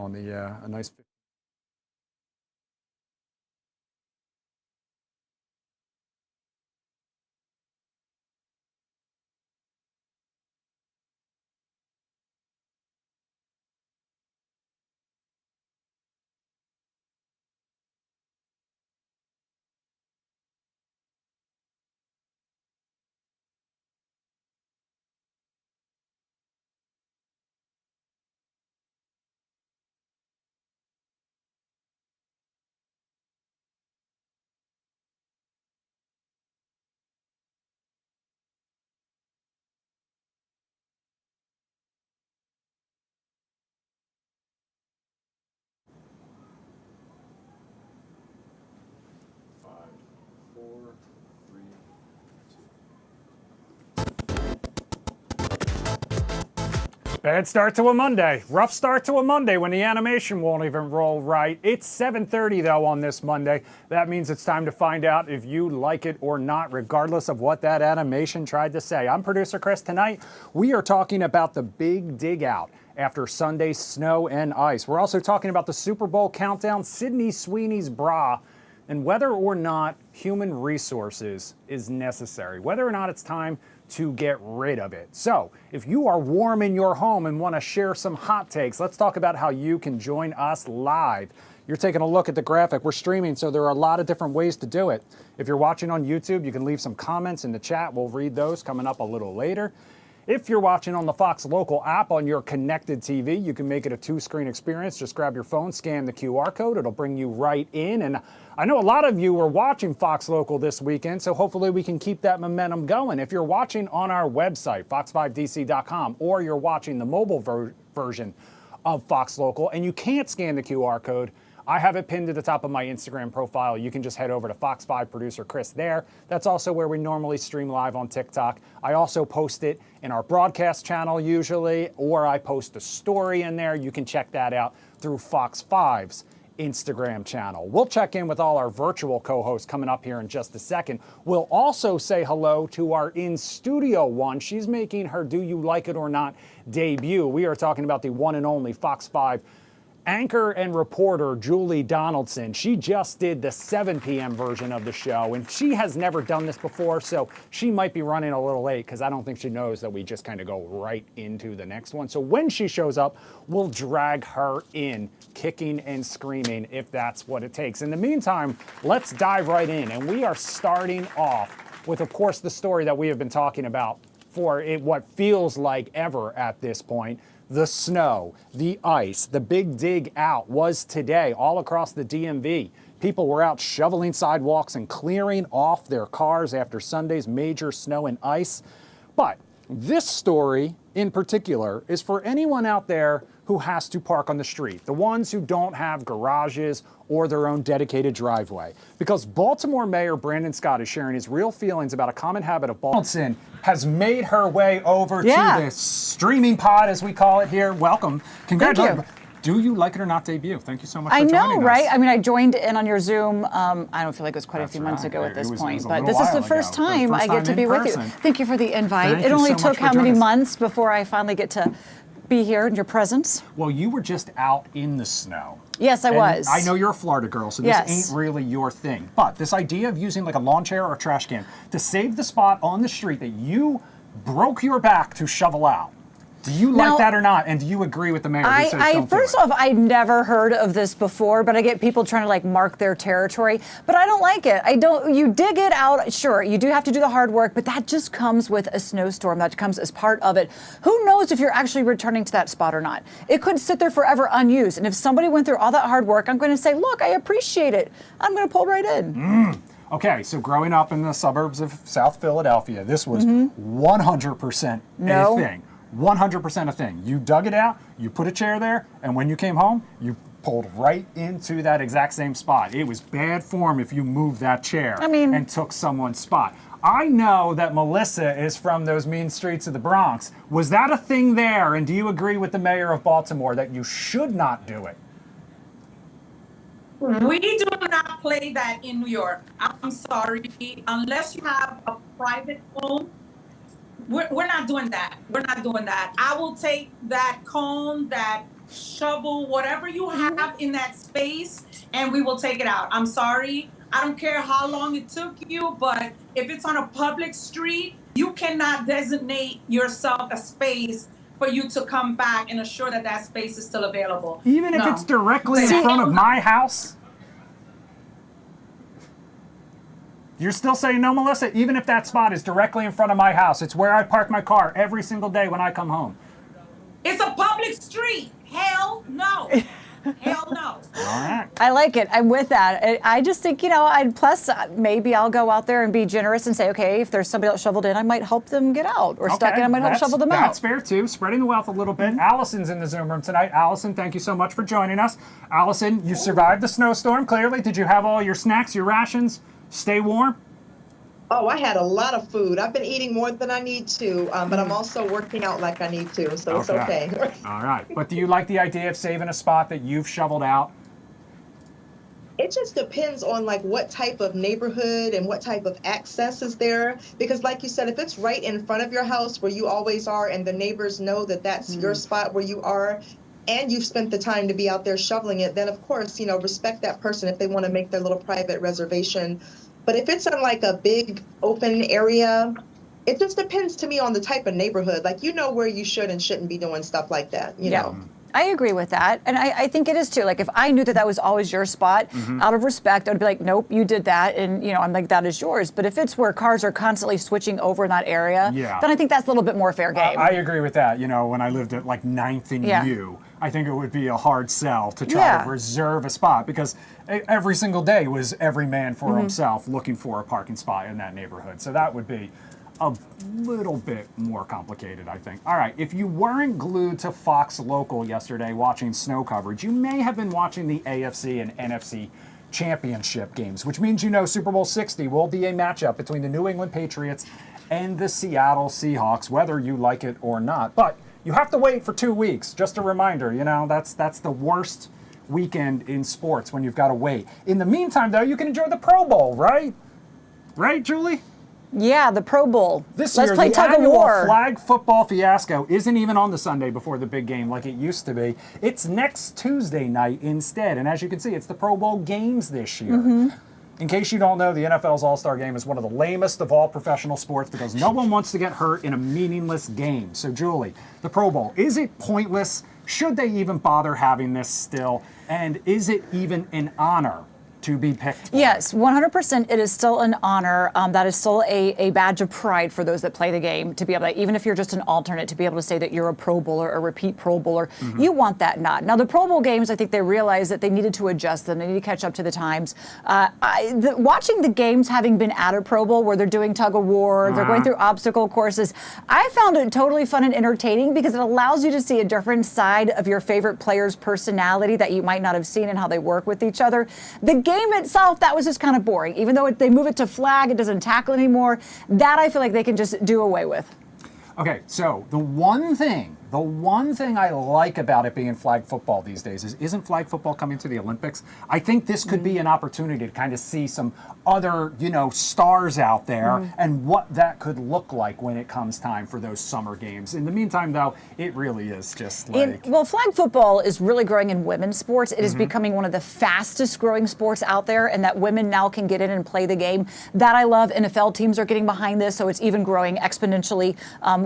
on the a nice. Bad start to a Monday. Rough start to a Monday when the animation won't even roll right. It's 7:30 though on this Monday. That means it's time to find out if you like it or not, regardless of what that animation tried to say. I'm producer Chris. Tonight, we are talking about the big dig out after Sunday's snow and ice. We're also talking about the Super Bowl countdown, Sydney Sweeney's bra, and whether or not human resources is necessary, whether or not it's time to get rid of it. So if you are warm in your home and want to share some hot takes, let's talk about how you can join us live. You're taking a look at the graphic. We're streaming, so there are a lot of different ways to do it. If you're watching on YouTube, you can leave some comments in the chat. We'll read those coming up a little later. If you're watching on the Fox Local app on your connected TV, you can make it a two-screen experience. Just grab your phone, scan the QR code. It'll bring you right in. And I know a lot of you are watching Fox Local this weekend, so hopefully we can keep that momentum going. If you're watching on our website, fox5dc.com, or you're watching the mobile version of Fox Local and you can't scan the QR code, I have it pinned to the top of my Instagram profile. You can just head over to Fox 5 producer Chris there. That's also where we normally stream live on TikTok. I also post it in our broadcast channel usually, or I post a story in there. You can check that out through Fox 5's Instagram channel. We'll check in with all our virtual co-hosts coming up here in just a second. We'll also say hello to our in-studio one. She's making her Do You Like It or Not debut. We are talking about the one and only Fox 5 anchor and reporter Julie Donaldson. She just did the 7 p.m. version of the show, and she has never done this before, so she might be running a little late because I don't think she knows that we just kind of go right into the next one. So when she shows up, we'll drag her in, kicking and screaming if that's what it takes. In the meantime, let's dive right in, and we are starting off with, of course, the story that we have been talking about for what feels like ever at this point. The snow, the ice, the big dig out was today all across the DMV. People were out shoveling sidewalks and clearing off their cars after Sunday's major snow and ice. But this story in particular is for anyone out there who has to park on the street, the ones who don't have garages or their own dedicated driveway. Because Baltimore Mayor Brandon Scott is sharing his real feelings about a common habit of Baltimore has made her way over to this streaming pod, as we call it here. Welcome. Congratulations. Do You Like It or Not debut. Thank you so much for joining us. I know, right? I mean, I joined in on your Zoom. I don't feel like it was quite a few months ago at this point, but this is the first time I get to be with you. Thank you for the invite. It only took how many months before I finally get to be here in your presence? Well, you were just out in the snow. Yes, I was. I know you're a Florida girl, so this ain't really your thing. But this idea of using like a lawn chair or a trash can to save the spot on the street that you broke your back to shovel out. Do you like that or not? And do you agree with the mayor who says don't first off, I never heard of this before, but I get people trying to like mark their territory, but I don't like it. You dig it out, sure, you do have to do the hard work, but that just comes with a snowstorm. That comes as part of it. Who knows if you're actually returning to that spot or not? It could sit there forever unused. And if somebody went through all that hard work, I'm going to say, look, I appreciate it. I'm going to pull right in. Okay, so growing up in the suburbs of South Philadelphia, this was 100% a thing. 100% a thing. You dug it out, you put a chair there, and when you came home, you pulled right into that exact same spot. It was bad form if you moved that chair and took someone's spot. I know that Melissa is from those mean streets of the Bronx. Was that a thing there, and do you agree with the mayor of Baltimore that you should not do it? We do not play that in New York. I'm sorry. Unless you have a private home, we're not doing that. We're not doing that. I will take that cone, that shovel, whatever you have in that space, and we will take it out. I'm sorry. I don't care how long it took you, but if it's on a public street, you cannot designate yourself a space for you to come back and assure that that space is still available. Even if No. it's directly in front of my house? You're still saying no, Melissa? Even if that spot is directly in front of my house, it's where I park my car every single day when I come home. It's a public street. Hell no. Hell no. All right. I like it. I'm with that. I just think, plus maybe I'll go out there and be generous and say, okay, if there's somebody else shoveled in, I might help them get out, or stuck in, I might help shovel them out. That's fair too. Spreading the wealth a little bit. Allison's in the Zoom room tonight. Allison, thank you so much for joining us. Allison, you survived the snowstorm, clearly. Did you have all your snacks, your rations? Stay warm? Oh, I had a lot of food. I've been eating more than I need to, but I'm also working out like I need to, so it's okay. All right. But do you like the idea of saving a spot that you've shoveled out? It just depends on like what type of neighborhood and what type of access is there. Because like you said, if it's right in front of your house where you always are and the neighbors know that that's your spot where you are, and you've spent the time to be out there shoveling it, then of course, respect that person if they want to make their little private reservation. But if it's in like a big open area, it just depends to me on the type of neighborhood. Like, where you should and shouldn't be doing stuff like that, you know. I agree with that. And I think it is too. Like, if I knew that that was always your spot, out of respect, I would be like, nope, you did that. And, I'm like, that is yours. But if it's where cars are constantly switching over in that area, then I think that's a little bit more fair game. I agree with that. When I lived at like 9th and U, I think it would be a hard sell to try to reserve a spot, because every single day was every man for himself looking for a parking spot in that neighborhood. So that would be a little bit more complicated, I think. All right, if you weren't glued to Fox Local yesterday watching snow coverage, you may have been watching the AFC and NFC championship games, which means Super Bowl 60 will be a matchup between the New England Patriots and the Seattle Seahawks, whether you like it or not. But you have to wait for 2 weeks. Just a reminder, that's the worst weekend in sports when you've got to wait. In the meantime, though, you can enjoy the Pro Bowl, right? Right, Julie? Yeah, the Pro Bowl. This Let's year, play the tug of annual war. flag football fiasco isn't even on the Sunday before the big game like it used to be. It's next Tuesday night instead. And as you can see, it's the Pro Bowl games this year. In case you don't know, the NFL's All-Star Game is one of the lamest of all professional sports because no one wants to get hurt in a meaningless game. So, Julie, the Pro Bowl, is it pointless? Should they even bother having this still? And is it even an honor to be picked for? Yes, 100%. It is still an honor. That is still a badge of pride for those that play the game, to be able to, even if you're just an alternate, to be able to say that you're a Pro Bowler, a repeat Pro Bowler. You want that nod. Now, the Pro Bowl games, I think they realized that they needed to adjust them. They need to catch up to the times. Watching the games having been at a Pro Bowl where they're doing tug of war, they're going through obstacle courses, I found it totally fun and entertaining because it allows you to see a different side of your favorite player's personality that you might not have seen and how they work with each other. The game itself, that was just kind of boring. Even though they move it to flag, it doesn't tackle anymore. That I feel like they can just do away with. Okay, so the one thing I like about it being flag football these days is, isn't flag football coming to the Olympics? I think this could be an opportunity to kind of see some other, stars out there and what that could look like when it comes time for those summer games. In the meantime, though, it really is just like... Well, flag football is really growing in women's sports. It is becoming one of the fastest growing sports out there, and that women now can get in and play the game. That I love. NFL teams are getting behind this, so it's even growing exponentially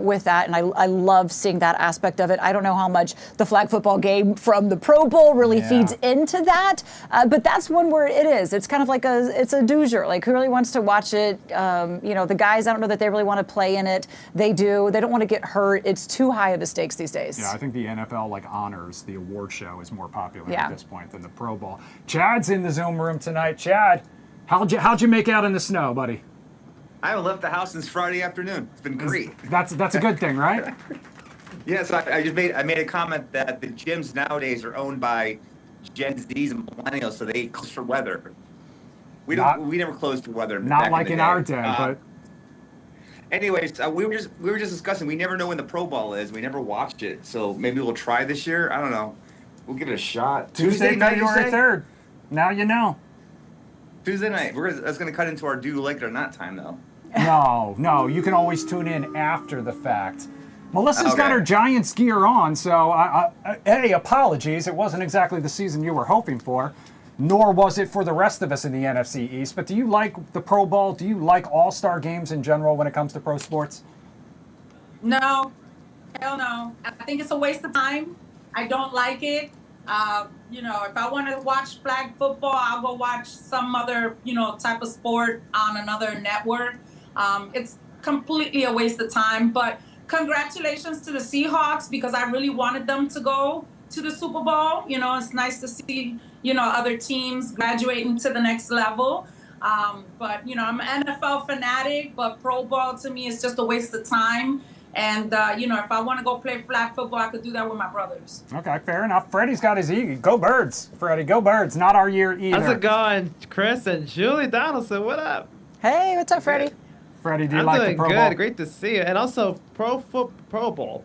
with that, and I love seeing that aspect of it. I don't know how much the flag football game from the Pro Bowl really feeds into that, but that's one where it is. It's kind of like it's a douzier. Like, who really wants to watch it? The guys, I don't know that they really want to play in it. They do. They don't want to get hurt. It's too high of a stakes these days. Yeah, I think the NFL honors the award show is more popular at this point than the Pro Bowl. Chad's in the Zoom room tonight. Chad, how'd you make out in the snow, buddy? I haven't left the house since Friday afternoon. It's been great. That's a good thing, right? Yes, I made a comment that the gyms nowadays are owned by Gen Zs and millennials, so they close for weather. We never closed for weather. Not like in our day, but. Anyways, we were just discussing. We never know when the Pro Bowl is. We never watched it, so maybe we'll try this year. I don't know. We'll give it a shot. Tuesday, February 3rd. Now you know. Tuesday night. That's going to cut into our do you like it or not time, though. No. You can always tune in after the fact Melissa's got Okay. her Giants gear on, so hey, apologies. It wasn't exactly the season you were hoping for, nor was it for the rest of us in the NFC East. But do you like the Pro Bowl? Do you like all-star games in general when it comes to pro sports? No, hell no. I think it's a waste of time. I don't like it. If I want to watch flag football, I'll go watch some other, type of sport on another network. It's completely a waste of time. But congratulations to the Seahawks, because I really wanted them to go to the Super Bowl. It's nice to see, other teams graduating to the next level. But I'm an NFL fanatic, but Pro Bowl to me is just a waste of time. And, if I want to go play flag football, I could do that with my brothers. Okay, fair enough. Freddie's got his E. Go Birds, Freddie. Go Birds. Not our year either. How's it going, Chris and Julie Donaldson? What up? Hey, what's up, Freddie? Freddie, do you I'm like doing the Pro good. Bowl? Great to see you. And also, Pro Bowl.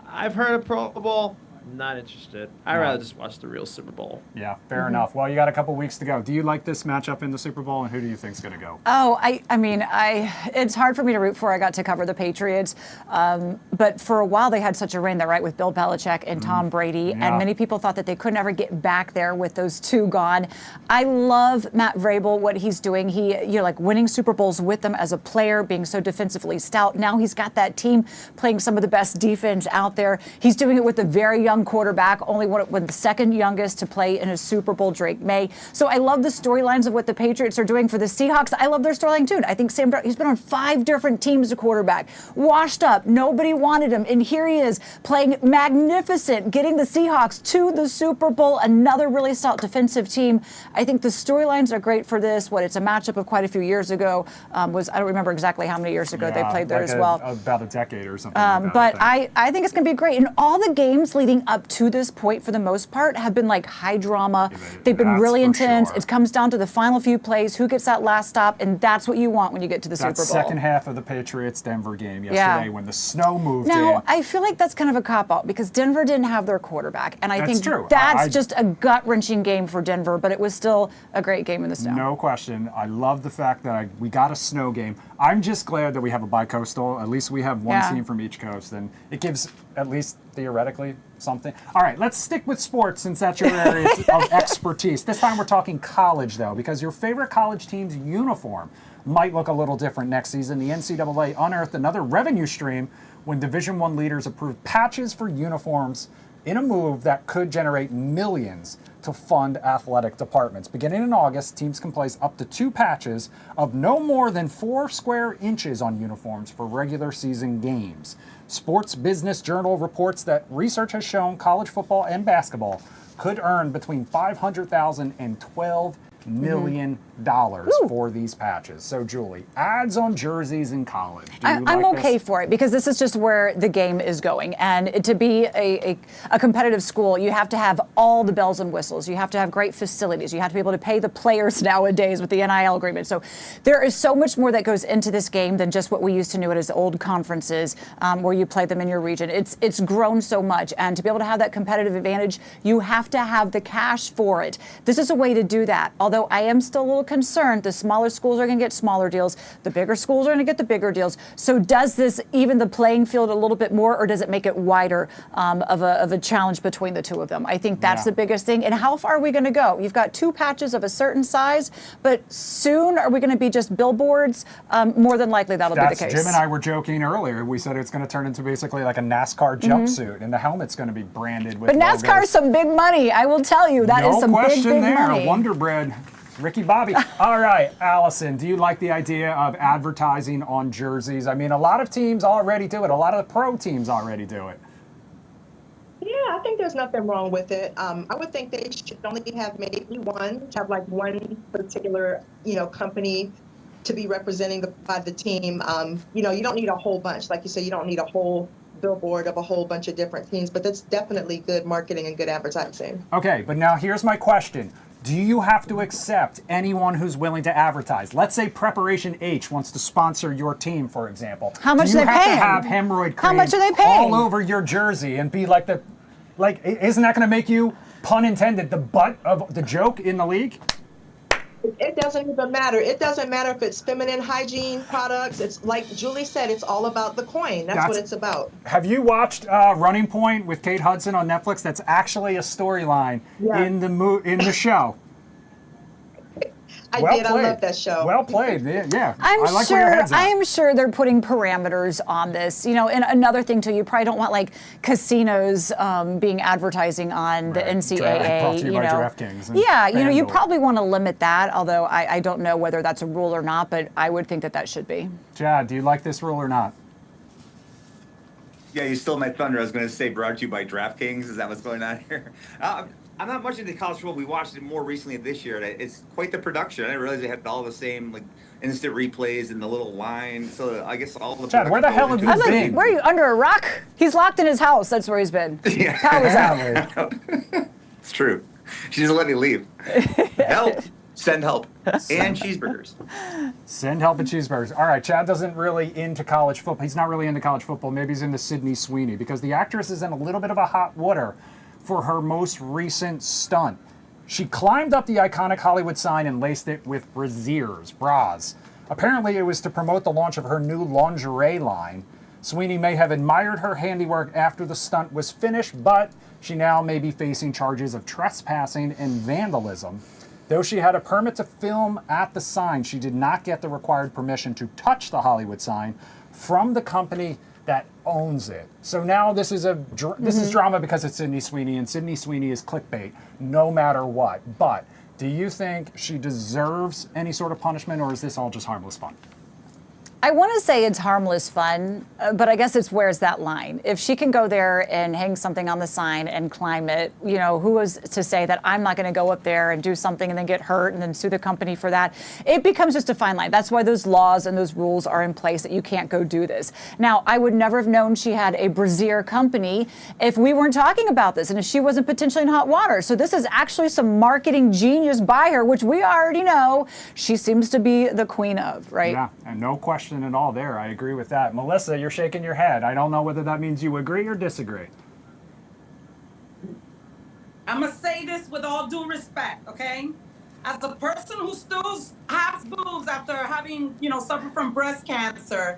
I've heard of Pro Bowl. Not interested. I'd rather just watch the real Super Bowl. Yeah, fair enough. Well, you got a couple weeks to go. Do you like this matchup in the Super Bowl, and who do you think's going to go? Oh, it's hard for me to root for. I got to cover the Patriots. But for a while, they had such a reign there, right, with Bill Belichick and Tom Brady. Yeah. And many people thought that they could never get back there with those two gone. I love Matt Vrabel, what he's doing. He, winning Super Bowls with them as a player, being so defensively stout. Now he's got that team playing some of the best defense out there. He's doing it with a very young quarterback, only one the second youngest to play in a Super Bowl, Drake May. So I love the storylines of what the Patriots are doing for the Seahawks. I love their storyline too. I think Sam Darnold, he's been on 5 different teams as a quarterback, washed up. Nobody wanted him, and here he is playing magnificent, getting the Seahawks to the Super Bowl. Another really stout defensive team. I think the storylines are great for this. It's a matchup of quite a few years ago. I don't remember exactly how many years ago they played there as well. About a decade or something. Like that, But I think. I think it's going to be great. And all the games leading up to this point, for the most part, have been like high drama. They've been That's really for intense. sure. It comes down to the final few plays, who gets that last stop, and that's what you want when you get to the That Super Bowl. second half of the Patriots-Denver game yesterday when the snow moved Now, in. I feel like that's kind of a cop-out because Denver didn't have their quarterback. And I That's think true. that's just a gut-wrenching game for Denver, but it was still a great game in the snow. No question. I love the fact that we got a snow game. I'm just glad that we have a bi-coastal. At least we have one Yeah. team from each coast, and it gives, at least theoretically, something. All right, let's stick with sports since that's your area of expertise. This time we're talking college, though, because your favorite college team's uniform might look a little different next season. The NCAA unearthed another revenue stream when Division I leaders approved patches for uniforms in a move that could generate millions to fund athletic departments. Beginning in August, teams can place up to 2 patches of no more than 4 square inches on uniforms for regular season games. Sports Business Journal reports that research has shown college football and basketball could earn between $500,000 and $12 million for these patches. So, Julie, ads on jerseys in college. Do you I'm like okay this? for it because this is just where the game is going. And to be a competitive school, you have to have all the bells and whistles. You have to have great facilities. You have to be able to pay the players nowadays with the NIL agreement. So there is so much more that goes into this game than just what we used to know it as old conferences where you play them in your region. It's grown so much. And to be able to have that competitive advantage, you have to have the cash for it. This is a way to do that. Although I am still a little concerned, the smaller schools are going to get smaller deals. The bigger schools are going to get the bigger deals. So does this even the playing field a little bit more, or does it make it wider of a challenge between the two of them? I think that's the biggest thing. And how far are we going to go? You've got 2 patches of a certain size, but soon are we going to be just billboards? More than likely that'll be the case. Jim and I were joking earlier. We said it's going to turn into basically like a NASCAR jumpsuit, and the helmet's going to be branded with But NASCAR logos. is some big money. I will tell you, that is some No big, question big there. money. Wonder Bread. Ricky Bobby. All right, Allison, do you like the idea of advertising on jerseys? I mean, a lot of teams already do it. A lot of the pro teams already do it. Yeah, I think there's nothing wrong with it. I would think they should only have maybe have like one particular, company to be representing by the team. You don't need a whole bunch. Like you said, you don't need a whole billboard of a whole bunch of different teams, but that's definitely good marketing and good advertising. Okay, but now here's my question. Do you have to accept anyone who's willing to advertise? Let's say Preparation H wants to sponsor your team, for example. How much do you are they have paying? to have hemorrhoid cream How much are they paying? all over your jersey and be like isn't that going to make you, pun intended, the butt of the joke in the league? It doesn't even matter. It doesn't matter if it's feminine hygiene products. It's like Julie said, it's all about the coin. That's what it's about. Have you watched Running Point with Kate Hudson on Netflix? That's actually a storyline in the show. I Well did. played. I love that show. Well played. Yeah. I'm I like where your head's at. I'm sure they're putting parameters on this. You know, and another thing too, you probably don't want like casinos being advertising on the NCAA. Brought to you by know, DraftKings and yeah, you know, you FanDuel. probably want to limit that. Although I don't know whether that's a rule or not, but I would think that that should be. Chad, do you like this rule or not? Yeah, you stole my thunder. I was going to say brought to you by DraftKings. Is that what's going on here? I'm not much into college football. We watched it more recently this year. It's quite the production. I didn't realize they had all the same like instant replays and the little line. So I guess all the Chad, where the hell have you been? Where are you, under a rock? He's locked in his house. That's where he's been. Yeah. Power's out. It's true. She doesn't let me leave. Help. Send help. And cheeseburgers. Send help and cheeseburgers. All right, Chad doesn't really into college football. He's not really into college football. Maybe he's into Sydney Sweeney because the actress is in a little bit of a hot water for her most recent stunt. She climbed up the iconic Hollywood sign and laced it with brassieres, bras. Apparently, it was to promote the launch of her new lingerie line. Sweeney may have admired her handiwork after the stunt was finished, but she now may be facing charges of trespassing and vandalism. Though she had a permit to film at the sign, she did not get the required permission to touch the Hollywood sign from the company that owns it. So now this is this is drama because it's Sydney Sweeney, and Sydney Sweeney is clickbait no matter what. But do you think she deserves any sort of punishment, or is this all just harmless fun? I want to say it's harmless fun, but I guess it's where's that line? If she can go there and hang something on the sign and climb it, you know, who is to say that I'm not going to go up there and do something and then get hurt and then sue the company for that? It becomes just a fine line. That's why those laws and those rules are in place that you can't go do this. Now, I would never have known she had a brassiere company if we weren't talking about this and if she wasn't potentially in hot water. So this is actually some marketing genius by her, which we already know she seems to be the queen of, right? Yeah, and no question at all there. I agree with that. Melissa, you're shaking your head. I don't know whether that means you agree or disagree. I'm going to say this with all due respect, okay? As a person who still has boobs after having, you know, suffered from breast cancer,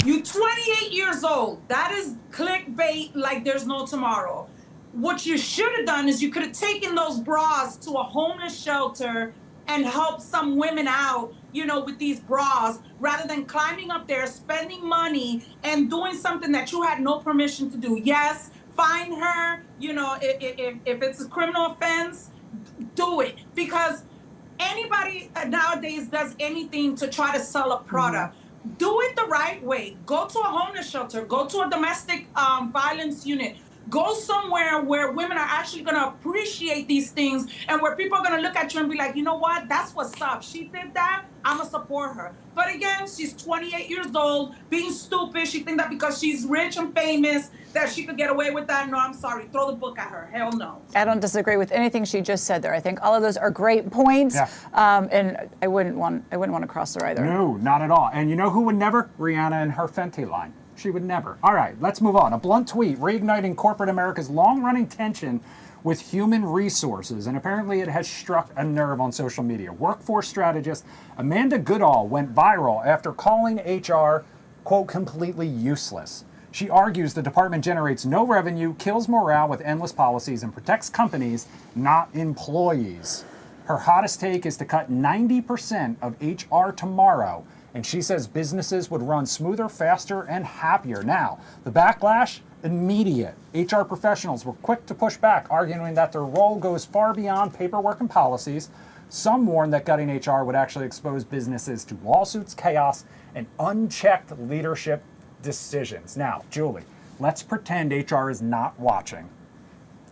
you 28 years old. That is clickbait like there's no tomorrow. What you should have done is you could have taken those bras to a homeless shelter and helped some women out, you know, with these bras, rather than climbing up there, spending money, and doing something that you had no permission to do. Yes, fine her, you know, if it's a criminal offense, do it. Because anybody nowadays does anything to try to sell a product. Do it the right way. Go to a homeless shelter. Go to a domestic violence unit. Go somewhere where women are actually going to appreciate these things and where people are going to look at you and be like, you know what, that's what's up. She did that. I'm going to support her. But again, she's 28 years old, being stupid. She thinks that because she's rich and famous that she could get away with that. No, I'm sorry. Throw the book at her. Hell no. I don't disagree with anything she just said there. I think all of those are great points. Yeah. And I wouldn't want to cross her either. No, not at all. And you know who would never? Rihanna and her Fenty line. She would never. All right, let's move on. A blunt tweet reigniting corporate America's long-running tension with human resources, and apparently it has struck a nerve on social media. Workforce strategist Amanda Goodall went viral after calling HR, quote, completely useless. She argues the department generates no revenue, kills morale with endless policies, and protects companies, not employees. Her hottest take is to cut 90% of HR tomorrow, and she says businesses would run smoother, faster, and happier. Now, the backlash, immediate. HR professionals were quick to push back, arguing that their role goes far beyond paperwork and policies. Some warned that gutting HR would actually expose businesses to lawsuits, chaos, and unchecked leadership decisions. Now, Julie, let's pretend HR is not watching.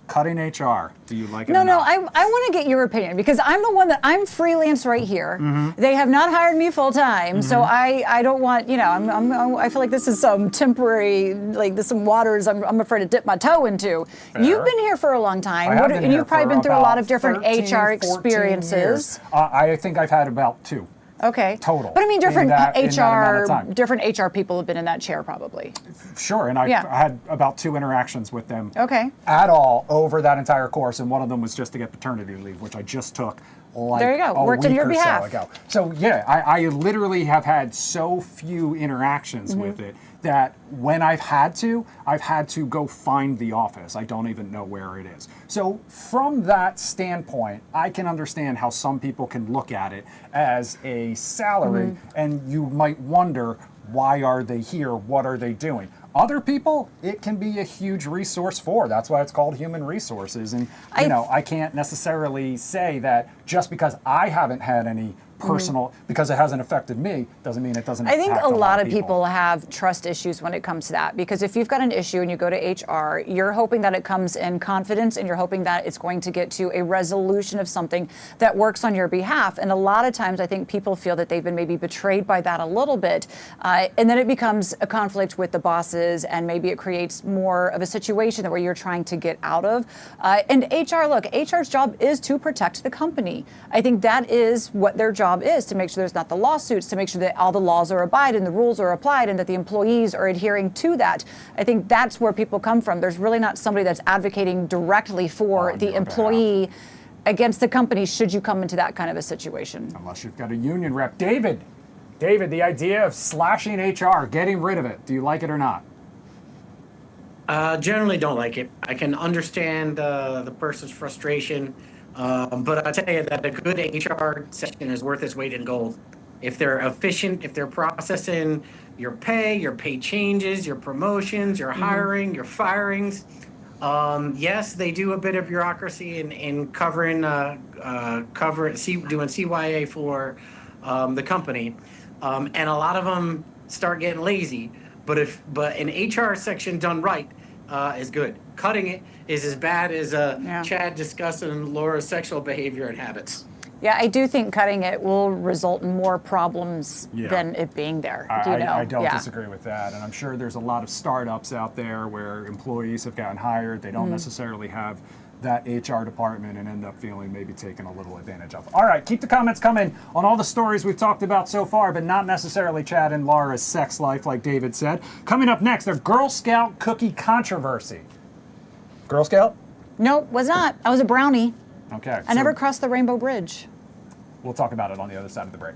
Cutting HR. Do you like it? No, or not? I want to get your opinion because I'm the one that I'm freelance right here. They have not hired me full time, so I don't want, you know, I feel like this is some temporary, like this some waters I'm afraid to dip my toe into. Fair. You've been here for a long time, I have been and here you've probably for been through a lot about of different 13, HR 14 experiences. years. I think I've had about 2. Okay. Total. But I mean, different in that amount of time. different HR people have been in that chair probably. Sure, and I Yeah. had about 2 interactions with them Okay. at all over that entire course, and one of them was just to get paternity leave, which I just took like There you go. a Worked on week your or behalf. so ago. So yeah, I literally have had so few interactions with it that when I've had to go find the office. I don't even know where it is. So from that standpoint, I can understand how some people can look at it as a salary, and you might wonder, why are they here? What are they doing? Other people, it can be a huge resource for. That's why it's called human resources. And I can't necessarily say that just because I haven't had any personal, because it hasn't affected me, doesn't mean it doesn't. I think impact a lot of people have trust issues when it comes to that, because if you've got an issue and you go to HR, you're hoping that it comes in confidence and you're hoping that it's going to get to a resolution of something that works on your behalf. And a lot of times I think people feel that they've been maybe betrayed by that a little bit. And then it becomes a conflict with the bosses, and maybe it creates more of a situation where you're trying to get out of. And HR, look, HR's job is to protect the company. I think that is what their job is, to make sure there's not the lawsuits, to make sure that all the laws are abided and the rules are applied and that the employees are adhering to that. I think that's where people come from. There's really not somebody that's advocating directly for On the your employee against the company should you come into that kind of a situation. Unless you've got a union rep. David, the idea of slashing HR, getting rid of it, do you like it or not? Generally don't like it. I can understand the person's frustration, but I'll tell you that a good HR section is worth its weight in gold. If they're efficient, if they're processing your pay changes, your promotions, your hiring, your firings. Yes, they do a bit of bureaucracy in covering, doing CYA for the company, and a lot of them start getting lazy. But an HR section done right is good. Cutting it is as bad as Chad discussing Laura's sexual behavior and habits. Yeah, I do think cutting it will result in more problems than it being there. I don't disagree with that. And I'm sure there's a lot of startups out there where employees have gotten hired. They don't necessarily have that HR department and end up feeling maybe taken a little advantage of. All right, keep the comments coming on all the stories we've talked about so far, but not necessarily Chad and Laura's sex life, like David said. Coming up next, the Girl Scout cookie controversy. Girl Scout? Nope, was not. I was a brownie. Okay. I never crossed the Rainbow Bridge. We'll talk about it on the other side of the break.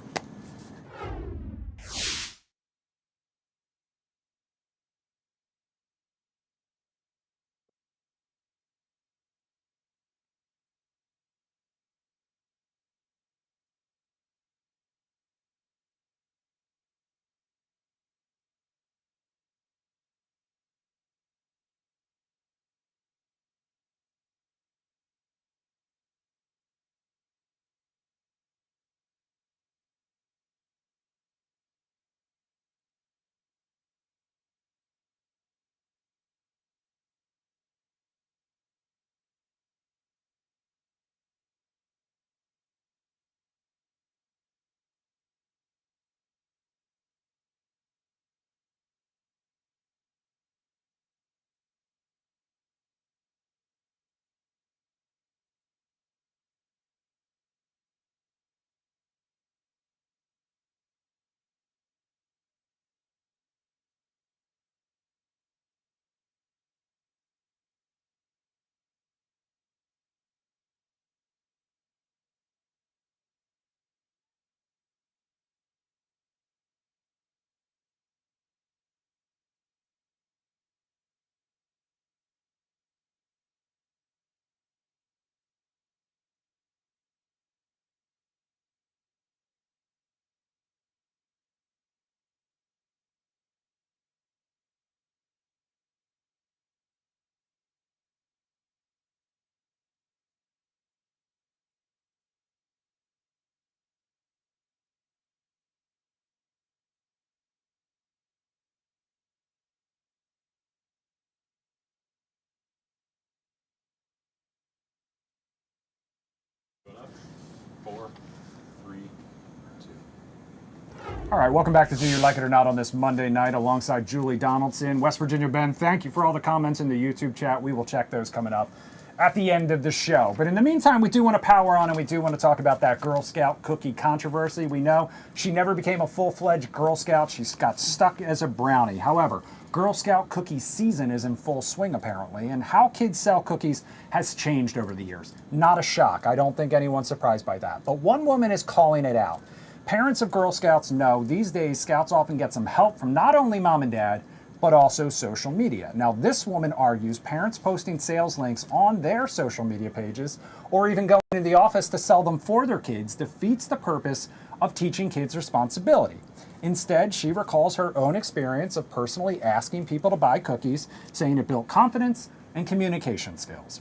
All right, welcome back to Do You Like It or Not on this Monday night alongside Julie Donaldson. West Virginia Ben, thank you for all the comments in the YouTube chat. We will check those coming up at the end of the show. But in the meantime, we do want to power on and we do want to talk about that Girl Scout cookie controversy. We know she never became a full-fledged Girl Scout. She got stuck as a brownie. However, Girl Scout cookie season is in full swing apparently, and how kids sell cookies has changed over the years. Not a shock. I don't think anyone's surprised by that. But one woman is calling it out. Parents of Girl Scouts know these days Scouts often get some help from not only mom and dad, but also social media. Now, this woman argues parents posting sales links on their social media pages or even going into the office to sell them for their kids defeats the purpose of teaching kids responsibility. Instead, she recalls her own experience of personally asking people to buy cookies, saying it built confidence and communication skills.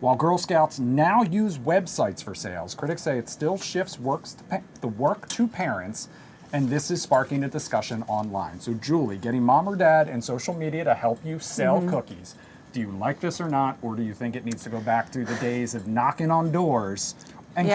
While Girl Scouts now use websites for sales, critics say it still shifts the work to parents, and this is sparking a discussion online. So Julie, getting mom or dad and social media to help you sell cookies. Do you like this or not, or do you think it needs to go back to the days of knocking on doors? And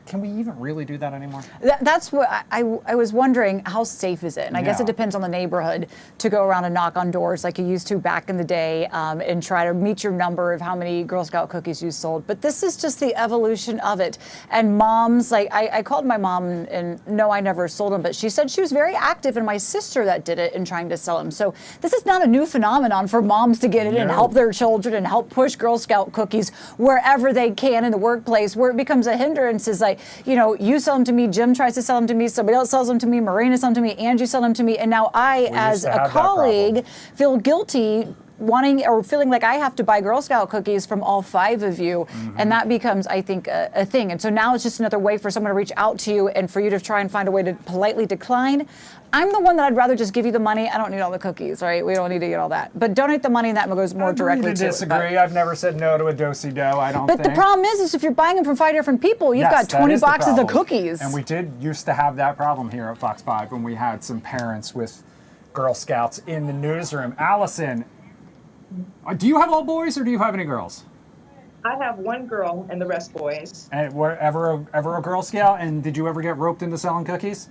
can we even really do that anymore? That's what I was wondering, how safe is it? And I guess it depends on the neighborhood to go around and knock on doors like you used to back in the day and try to meet your number of how many Girl Scout cookies you sold. But this is just the evolution of it. And moms, like I called my mom and no, I never sold them, but she said she was very active and my sister that did it in trying to sell them. So this is not a new phenomenon for moms to get in and help their children and help push Girl Scout cookies wherever they can in the workplace, where it becomes a hindrance is like, you know, you sell them to me, Jim tries to sell them to me, somebody else sells them to me, Marina sells them to me, Angie sells them to me, and now I, as a colleague, feel guilty wanting or feeling like I have to buy Girl Scout cookies from all 5 of you, and that becomes, I think, a thing. And so now it's just another way for someone to reach out to you and for you to try and find a way to politely decline. I'm the one that I'd rather just give you the money. I don't need all the cookies, right? We don't need to get all that. But donate the money and that goes more directly to it. I disagree. I've never said no to a do-si-do, I don't think. But the problem is if you're buying them from 5 different people, you've got 20 boxes of cookies. And we did used to have that problem here at Fox 5 when we had some parents with Girl Scouts in the newsroom. Allison, do you have all boys or do you have any girls? I have one girl and the rest boys. And were ever a Girl Scout? And did you ever get roped into selling cookies?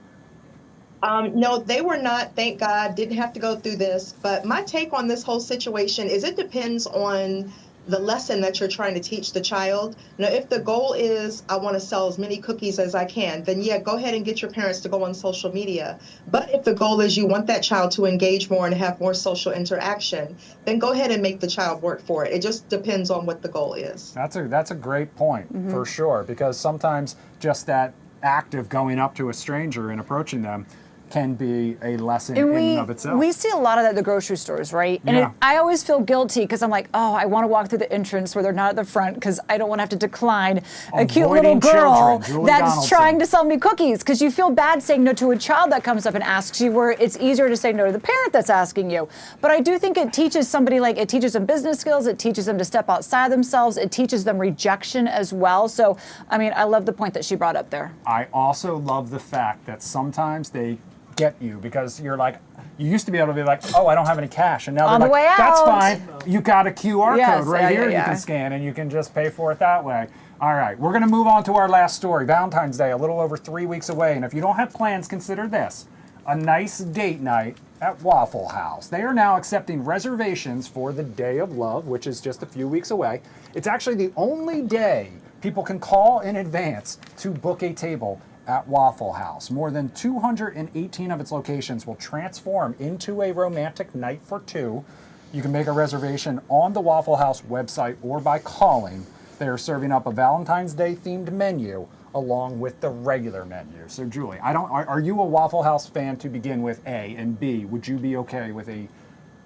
No, they were not, thank God, didn't have to go through this. But my take on this whole situation is it depends on the lesson that you're trying to teach the child. Now, if the goal is I want to sell as many cookies as I can, then yeah, go ahead and get your parents to go on social media. But if the goal is you want that child to engage more and have more social interaction, then go ahead and make the child work for it. It just depends on what the goal is. That's a great point, for sure, because sometimes just that act of going up to a stranger and approaching them can be a lesson in and of itself. We see a lot of that at the grocery stores, right? And I always feel guilty because I'm like, oh, I want to walk through the entrance where they're not at the front because I don't want to have to decline a cute little girl that's trying to sell me cookies, because you feel bad saying no to a child that comes up and asks you, where it's easier to say no to the parent that's asking you. But I do think it teaches somebody, like it teaches them business skills, it teaches them to step outside themselves, it teaches them rejection as well. So, I mean, I love the point that she brought up there. I also love the fact that sometimes they get you because you're like, you used to be able to be like, oh, I don't have any cash, and now they're like, that's fine, you got a QR code right here you can scan and you can just pay for it that way. All right, we're going to move on to our last story. Valentine's Day, a little over 3 weeks away, and if you don't have plans, consider this: a nice date night at Waffle House. They are now accepting reservations for the Day of Love, which is just a few weeks away. It's actually the only day people can call in advance to book a table at Waffle House. More than 218 of its locations will transform into a romantic night for 2. You can make a reservation on the Waffle House website or by calling. They are serving up a Valentine's Day themed menu along with the regular menu. So Julie, are you a Waffle House fan to begin with, A, and B, would you be okay with a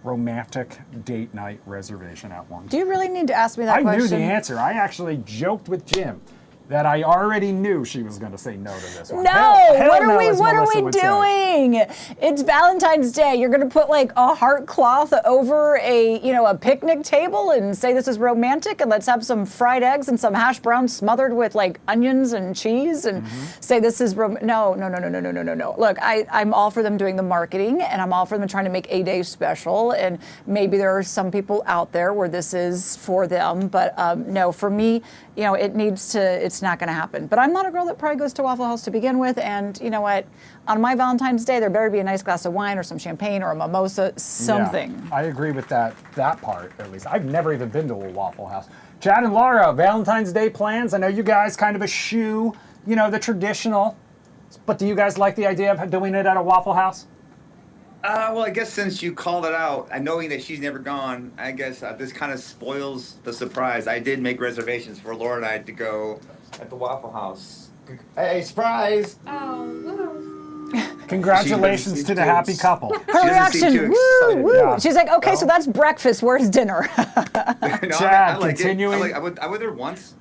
romantic date night reservation at one? Do you really need to ask me that question? I knew the answer. I actually joked with Jim that I already knew she was going to say no to this one. No, hell what no, are we doing? It's Valentine's Day. You're going to put like a heart cloth over a picnic table and say this is romantic, and let's have some fried eggs and some hash browns smothered with like onions and cheese and say this is no. Look, I'm all for them doing the marketing, and I'm all for them trying to make a day special, and maybe there are some people out there where this is for them, but no, for me, it's not going to happen. But I'm not a girl that probably goes to Waffle House to begin with. And you know what? On my Valentine's Day, there better be a nice glass of wine or some champagne or a mimosa, something. Yeah, I agree with that part, at least. I've never even been to a Waffle House. Chad and Laura, Valentine's Day plans. I know you guys kind of eschew, the traditional, but do you guys like the idea of doing it at a Waffle House? Well, I guess since you called it out, and knowing that she's never gone, I guess this kind of spoils the surprise. I did make reservations for Laura and I to go at the Waffle House. Hey, surprise! Congratulations to the happy couple. Her reaction, woo, woo. Yeah. She's like, okay, so that's breakfast. Where's dinner? No, Chad, I like continuing. it. I went there once.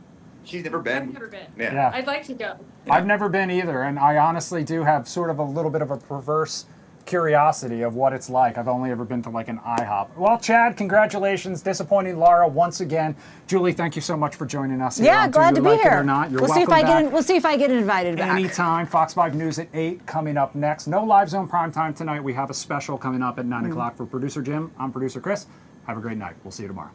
She's never been. I've never been. Yeah. I'd like to go. I've never been either, and I honestly do have sort of a little bit of a perverse curiosity of what it's like. I've only ever been to like an IHOP. Well, Chad, congratulations. Disappointing Laura once again. Julie, thank you so much for joining us. Here Yeah, on glad Do to You be Like It here. or Not. You're We'll see if welcome back. we'll see if I get invited back. Anytime. Fox 5 News at 8 coming up next. No Live Zone primetime tonight. We have a special coming up at 9 o'clock for producer Jim. I'm producer Chris. Have a great night. We'll see you tomorrow.